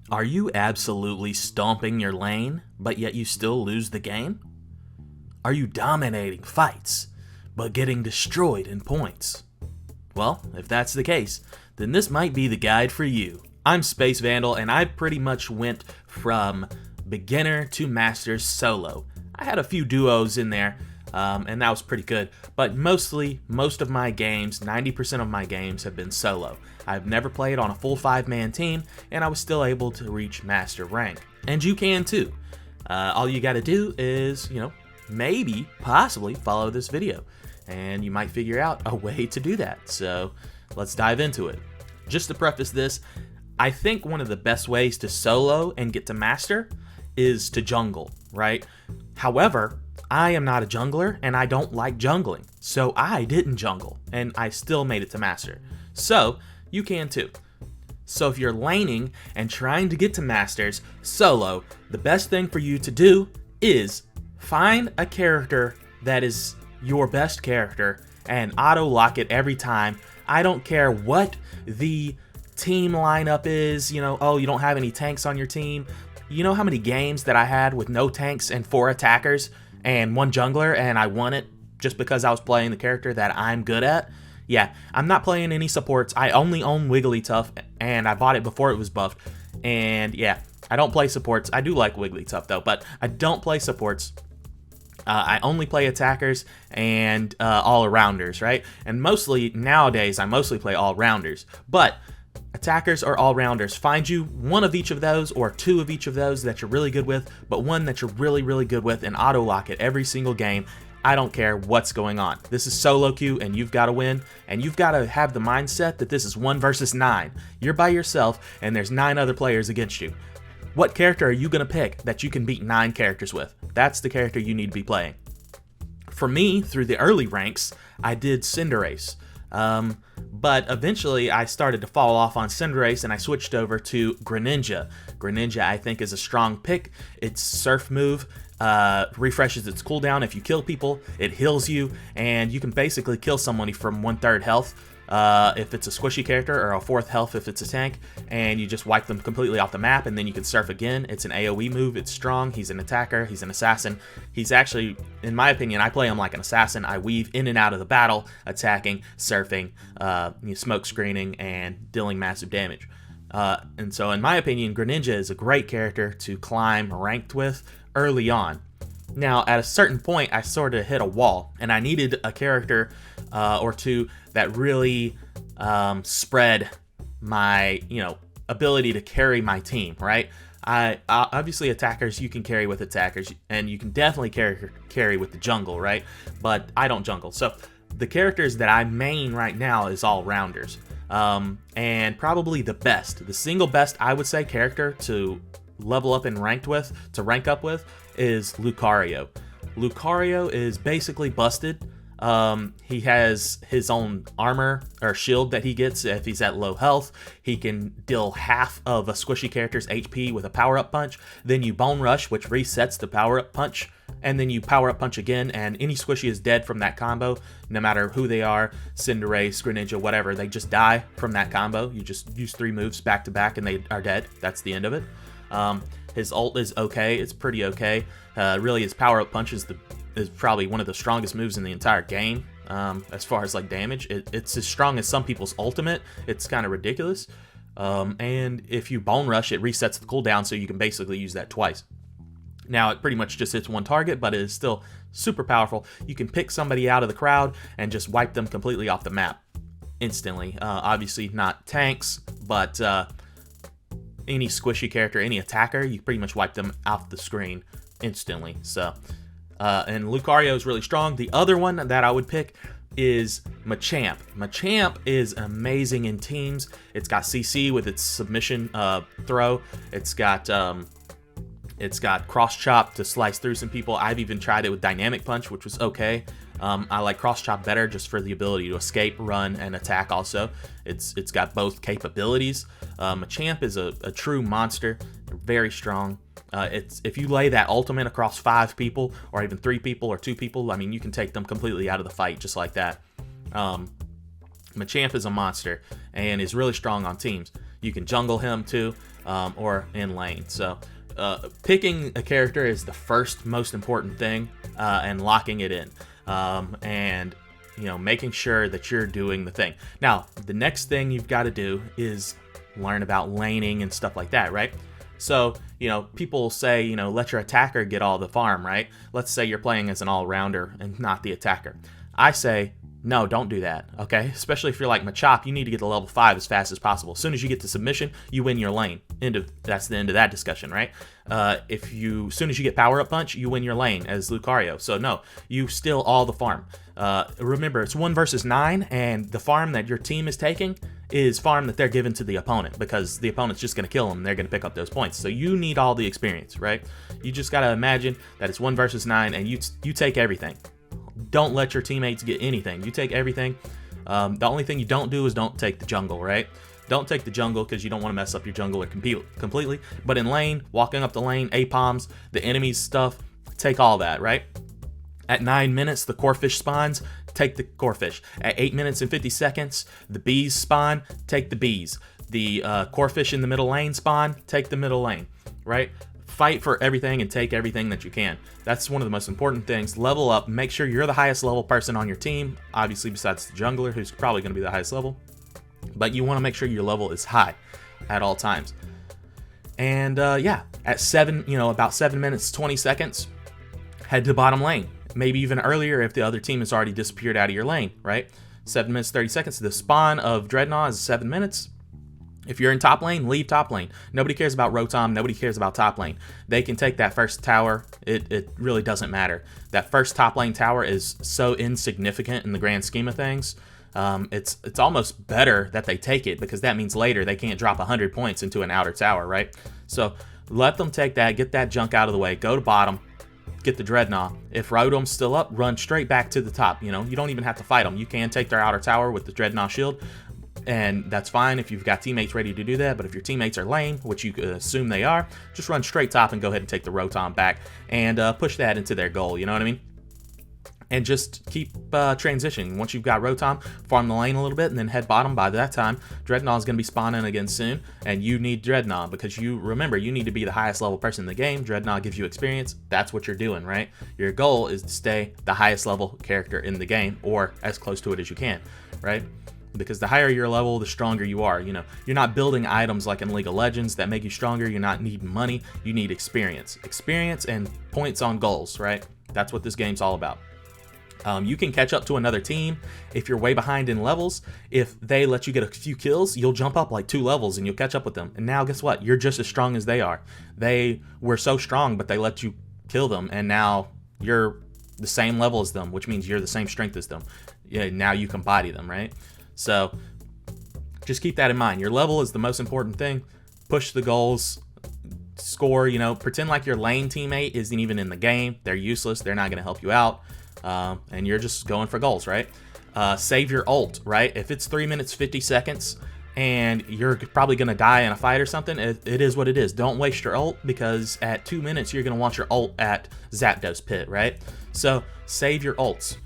Are you absolutely stomping your lane, but yet you still lose the game? Are you dominating fights, but getting destroyed in points? Well, if that's the case, then this might be the guide for you. I'm Space Vandal, and I pretty much went from beginner to masters solo. I had a few duos in there, and that was pretty good, but most of my games, 90% of my games, have been solo. I've never played on a full 5-man team, and I was still able to reach master rank. And you can too. All you gotta do is, maybe, possibly follow this video, and you might figure out a way to do that. So let's dive into it. Just to preface this, I think one of the best ways to solo and get to master is to jungle, right? However, I am not a jungler, and I don't like jungling, so I didn't jungle, and I still made it to master. So you can too. So if you're laning and trying to get to masters solo, the best thing for you to do is find a character that is your best character and auto lock it every time. I don't care what the team lineup is, oh, you don't have any tanks on your team. You know how many games that I had with no tanks and 4 attackers and 1 jungler, and I won it just because I was playing the character that I'm good at? Yeah, I'm not playing any supports. I only own Wigglytuff, and I bought it before it was buffed. And yeah, I don't play supports. I do like Wigglytuff though, but I don't play supports. I only play attackers and all-arounders, right? And mostly, nowadays, I mostly play all-rounders. But attackers or all-rounders, find you one of each of those or 2 of each of those that you're really good with, but one that you're really, really good with, and auto-lock it every single game. I don't care what's going on. This is solo queue, and you've got to win, and you've got to have the mindset that this is 1 versus 9. You're by yourself, and there's 9 other players against you. What character are you going to pick that you can beat 9 characters with? That's the character you need to be playing. For me, through the early ranks, I did Cinderace. But eventually I started to fall off on Cinderace, and I switched over to Greninja. Greninja, I think, is a strong pick. Its surf move refreshes its cooldown. If you kill people, it heals you, and you can basically kill somebody from 1/3 health if it's a squishy character, or a 4th health if it's a tank, and you just wipe them completely off the map, and then you can surf again. It's an AoE move. It's strong. He's an attacker. He's an assassin. He's actually, in my opinion, I play him like an assassin. I weave in and out of the battle, attacking, surfing, smoke screening, and dealing massive damage. And so in my opinion, Greninja is a great character to climb ranked with early on. Now, at a certain point, I sort of hit a wall, and I needed a character or 2 that really spread my, ability to carry my team, right? Obviously, attackers, you can carry with attackers, and you can definitely carry with the jungle, right? But I don't jungle. So the characters that I main right now is all-rounders. And probably the single best, I would say, character to level up and rank up with is Lucario. Lucario is basically busted. He has his own armor or shield that he gets if he's at low health. He can deal half of a squishy character's HP with a power-up punch. Then you Bone Rush, which resets the power-up punch. And then you power-up punch again, and any squishy is dead from that combo, no matter who they are, Cinderace, Greninja, whatever. They just die from that combo. You just use 3 moves back-to-back, and they are dead. That's the end of it. His ult is okay. It's pretty okay. Really, his power-up punch is probably one of the strongest moves in the entire game. As far as like damage, it's as strong as some people's ultimate. It's kind of ridiculous. And if you Bone Rush, it resets the cooldown, so you can basically use that twice. Now, it pretty much just hits 1 target, but it is still super powerful. You can pick somebody out of the crowd and just wipe them completely off the map instantly. Obviously, not tanks, but any squishy character, any attacker, you pretty much wipe them off the screen instantly. So, and Lucario is really strong. The other one that I would pick is Machamp. Machamp is amazing in teams. It's got CC with its submission throw. It's got cross chop to slice through some people. I've even tried it with dynamic punch, which was okay. I like cross chop better just for the ability to escape, run, and attack also. It's got both capabilities. Machamp is a true monster, very strong. If you lay that ultimate across 5 people, or even 3 people, or 2 people, I mean, you can take them completely out of the fight just like that. Machamp is a monster and is really strong on teams. You can jungle him too. or in lane. So picking a character is the first most important thing, and locking it in, and making sure that you're doing the thing. Now, the next thing you've got to do is learn about laning and stuff like that, right? So, people say, let your attacker get all the farm, right? Let's say you're playing as an all-rounder and not the attacker. I say, no, don't do that, okay? Especially if you're like Machop, you need to get to level 5 as fast as possible. As soon as you get to submission, you win your lane. That's the end of that discussion, right? As soon as you get power-up punch, you win your lane as Lucario. So no, you steal all the farm. Remember, it's 1 versus 9, and the farm that your team is taking is farm that they're giving to the opponent, because the opponent's just going to kill them and they're going to pick up those points. So you need all the experience, right? You just got to imagine that it's 1 versus 9 and you take everything. Don't let your teammates get anything. You take everything. The only thing you don't do is don't take the jungle, right? Don't take the jungle because you don't want to mess up your jungle completely. But in lane, walking up the lane, APOMs, the enemy's stuff, take all that, right? At 9 minutes, the core fish spawns, take the core fish. At 8 minutes and 50 seconds, the bees spawn, take the bees. The core fish in the middle lane spawn, take the middle lane, right? Fight for everything and take everything that you can. That's one of the most important things. Level up, make sure you're the highest level person on your team, obviously besides the jungler, who's probably going to be the highest level. But you want to make sure your level is high at all times. And yeah, at about 7 minutes 20 seconds, head to bottom lane. Maybe even earlier if the other team has already disappeared out of your lane, right? 7 minutes 30 seconds. The spawn of Dreadnought is 7 minutes. If you're in top lane, leave top lane. Nobody cares about Rotom. Nobody cares about top lane. They can take that first tower. It really doesn't matter. That first top lane tower is so insignificant in the grand scheme of things. It's almost better that they take it, because that means later they can't drop 100 points into an outer tower, right? So let them take that, get that junk out of the way, go to bottom, get the Dreadnought. If Rotom's still up, run straight back to the top. You don't even have to fight them. You can take their outer tower with the Dreadnought shield, and that's fine if you've got teammates ready to do that. But if your teammates are lame, which you assume they are, just run straight top and go ahead and take the Rotom back and push that into their goal, you know what I mean? And just keep transitioning. Once you've got Rotom, farm the lane a little bit and then head bottom. By that time, Dreadnought is going to be spawning again soon, and you need Dreadnought because you need to be the highest level person in the game. Dreadnought gives you experience. That's what you're doing, right? Your goal is to stay the highest level character in the game, or as close to it as you can, right? Because the higher your level, the stronger you are. You're not building items like in League of Legends that make you stronger. You're not needing money. You need experience. Experience and points on goals, right? That's what this game's all about. You can catch up to another team if you're way behind in levels. If they let you get a few kills, you'll jump up like 2 levels and you'll catch up with them. And now guess what? You're just as strong as they are. They were so strong, but they let you kill them, and now you're the same level as them, which means you're the same strength as them. Yeah, now you can body them, right? So just keep that in mind. Your level is the most important thing. Push the goals, score, pretend like your lane teammate isn't even in the game. They're useless. They're not going to help you out. And you're just going for goals, right? Save your ult, right? If it's 3 minutes 50 seconds and you're probably going to die in a fight or something, it is what it is. Don't waste your ult, because at 2 minutes you're going to want your ult at Zapdos pit, right? So save your ults.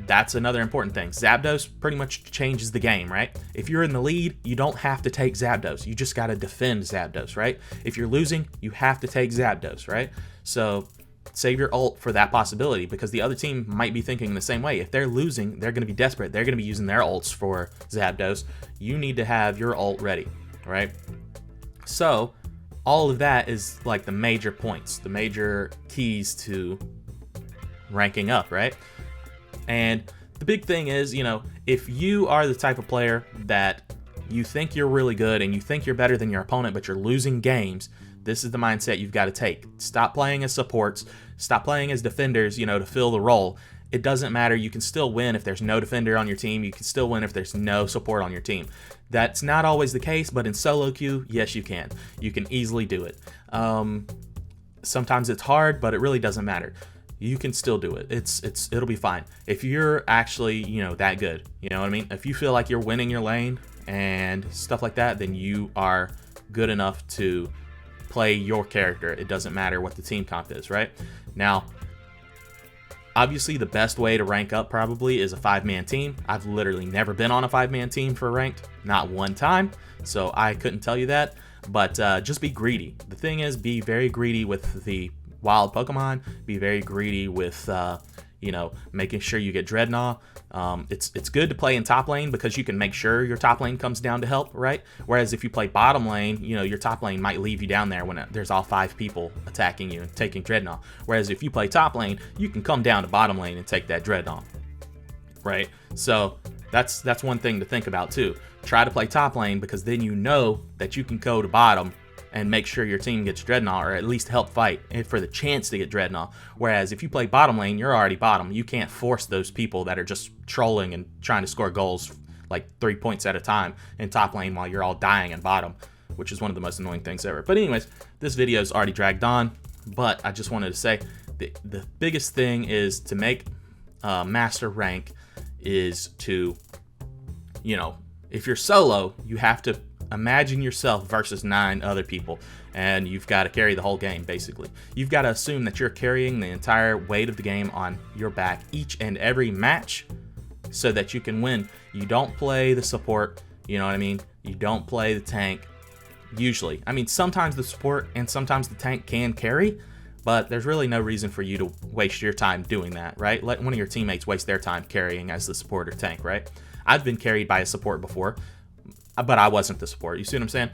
That's another important thing. Zapdos pretty much changes the game, right? If you're in the lead, you don't have to take Zapdos. You just got to defend Zapdos, right? If you're losing, you have to take Zapdos, right? So save your ult for that possibility, because the other team might be thinking the same way. If they're losing, they're going to be desperate. They're going to be using their ults for Zapdos. You need to have your ult ready, right? So all of that is like the major points, the major keys to ranking up, right? And the big thing is, if you are the type of player that you think you're really good and you think you're better than your opponent, but you're losing games, this is the mindset you've got to take. Stop playing as supports. Stop playing as defenders, to fill the role. It doesn't matter. You can still win if there's no defender on your team. You can still win if there's no support on your team. That's not always the case, but in solo queue, yes, you can. You can easily do it. Sometimes it's hard, but it really doesn't matter. You can still do it. It'll be fine. If you're actually, that good, you know what I mean? If you feel like you're winning your lane and stuff like that, then you are good enough to play your character. It doesn't matter what the team comp is, right? Now, obviously the best way to rank up probably is a 5-man team. I've literally never been on a 5-man team for ranked, not one time, so I couldn't tell you that. But just be greedy. The thing is, be very greedy with the wild Pokemon. Be very greedy with making sure you get Dreadnought. It's good to play in top lane because you can make sure your top lane comes down to help, right? Whereas if you play bottom lane, your top lane might leave you down there when there's all 5 people attacking you and taking Dreadnought. Whereas if you play top lane, you can come down to bottom lane and take that Dreadnought, right? So that's one thing to think about too. Try to play top lane because then you know that you can go to bottom and make sure your team gets Dreadnought, or at least help fight for the chance to get Dreadnought. Whereas if you play bottom lane, you're already bottom. You can't force those people that are just trolling and trying to score goals like 3 points at a time in top lane while you're all dying in bottom, which is one of the most annoying things ever. But anyways, this video is already dragged on, but I just wanted to say the biggest thing is to make master rank is to, if you're solo, you have to imagine yourself versus 9 other people, and you've got to carry the whole game. Basically, you've got to assume that you're carrying the entire weight of the game on your back each and every match so that you can win. You don't play the support, you know what I mean? You don't play the tank usually. I mean, sometimes the support and sometimes the tank can carry, but there's really no reason for you to waste your time doing that, right? Let one of your teammates waste their time carrying as the support or tank, right? I've been carried by a support before, but I wasn't the support. You see what I'm saying?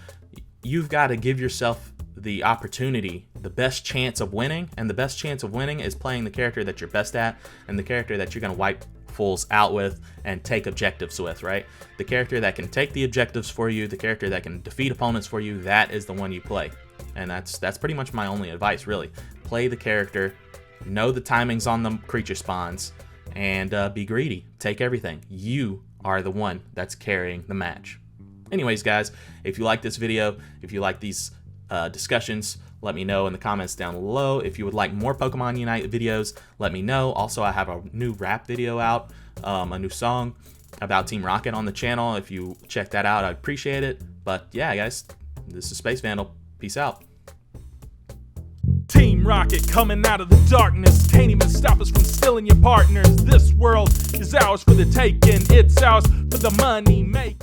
You've got to give yourself the opportunity, the best chance of winning, and the best chance of winning is playing the character that you're best at and the character that you're going to wipe fools out with and take objectives with, right? The character that can take the objectives for you, the character that can defeat opponents for you, that is the one you play. And that's pretty much my only advice, really. Play the character, know the timings on the creature spawns, and be greedy. Take everything. You are the one that's carrying the match. Anyways, guys, if you like this video, if you like these discussions, let me know in the comments down below. If you would like more Pokemon Unite videos, let me know. Also, I have a new rap video out, a new song about Team Rocket on the channel. If you check that out, I'd appreciate it. But yeah, guys, this is Space Vandal. Peace out. Team Rocket coming out of the darkness. Can't even stop us from stealing your partners. This world is ours for the taking. It's ours for the money making.